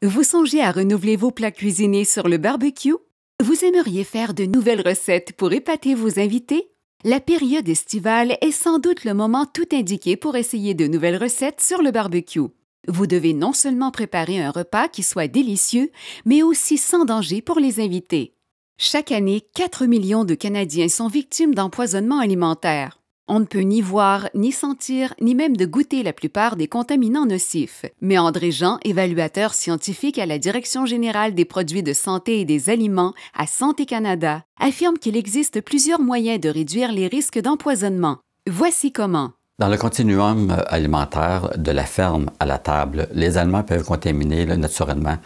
Vous songez à renouveler vos plats cuisinés sur le barbecue? Vous aimeriez faire de nouvelles recettes pour épater vos invités? La période estivale est sans doute le moment tout indiqué pour essayer de nouvelles recettes sur le barbecue. Vous devez non seulement préparer un repas qui soit délicieux, mais aussi sans danger pour les invités. Chaque année, 4 millions de Canadiens sont victimes d'empoisonnement alimentaire. On ne peut ni voir, ni sentir, ni même de goûter la plupart des contaminants nocifs. Mais André Jean, évaluateur scientifique à la Direction générale des produits de santé et des aliments à Santé Canada, affirme qu'il existe plusieurs moyens de réduire les risques d'empoisonnement. Voici comment. Dans le continuum alimentaire, de la ferme à la table, les aliments peuvent contaminer naturellement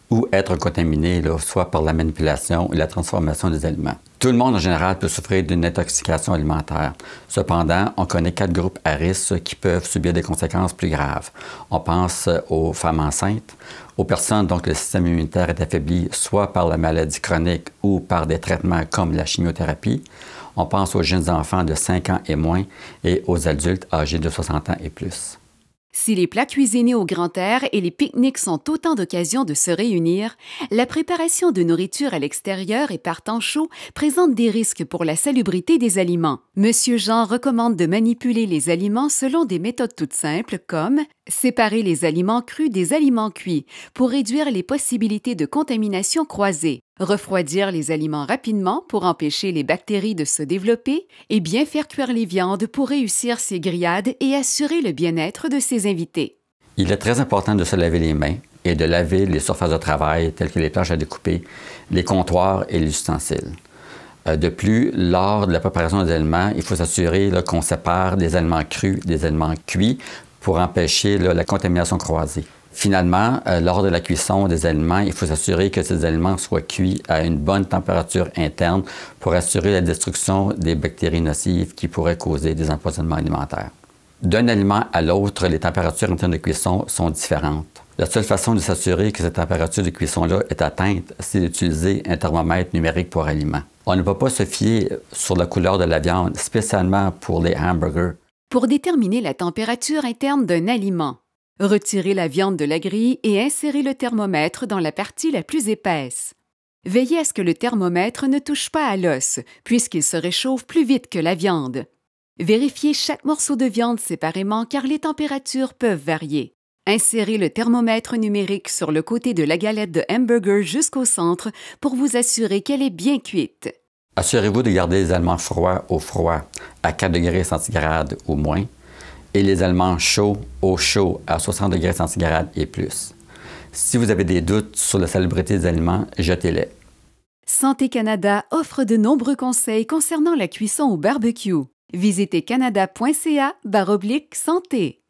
ou être contaminés soit par la manipulation ou la transformation des aliments. Tout le monde en général peut souffrir d'une intoxication alimentaire. Cependant, on connaît 4 groupes à risque qui peuvent subir des conséquences plus graves. On pense aux femmes enceintes, aux personnes dont le système immunitaire est affaibli soit par la maladie chronique ou par des traitements comme la chimiothérapie. On pense aux jeunes enfants de 5 ans et moins et aux adultes âgés de 60 ans et plus. Si les plats cuisinés au grand air et les pique-niques sont autant d'occasions de se réunir, la préparation de nourriture à l'extérieur et par temps chaud présente des risques pour la salubrité des aliments. Monsieur Jean recommande de manipuler les aliments selon des méthodes toutes simples comme séparer les aliments crus des aliments cuits pour réduire les possibilités de contamination croisée, refroidir les aliments rapidement pour empêcher les bactéries de se développer et bien faire cuire les viandes pour réussir ses grillades et assurer le bien-être de ses invités. Il est très important de se laver les mains et de laver les surfaces de travail telles que les planches à découper, les comptoirs et les ustensiles. De plus, lors de la préparation des aliments, il faut s'assurer qu'on sépare des aliments crus des aliments cuits pour empêcher la contamination croisée. Finalement, lors de la cuisson des aliments, il faut s'assurer que ces aliments soient cuits à une bonne température interne pour assurer la destruction des bactéries nocives qui pourraient causer des empoisonnements alimentaires. D'un aliment à l'autre, les températures internes de cuisson sont différentes. La seule façon de s'assurer que cette température de cuisson-là est atteinte, c'est d'utiliser un thermomètre numérique pour aliment. On ne peut pas se fier sur la couleur de la viande, spécialement pour les hamburgers. Pour déterminer la température interne d'un aliment, retirez la viande de la grille et insérez le thermomètre dans la partie la plus épaisse. Veillez à ce que le thermomètre ne touche pas à l'os, puisqu'il se réchauffe plus vite que la viande. Vérifiez chaque morceau de viande séparément car les températures peuvent varier. Insérez le thermomètre numérique sur le côté de la galette de hamburger jusqu'au centre pour vous assurer qu'elle est bien cuite. Assurez-vous de garder les aliments froids au froid, à 4 degrés centigrades ou moins, et les aliments chauds au chaud à 60 degrés centigrades et plus. Si vous avez des doutes sur la salubrité des aliments, jetez-les. Santé Canada offre de nombreux conseils concernant la cuisson au barbecue. Visitez canada.ca/santé.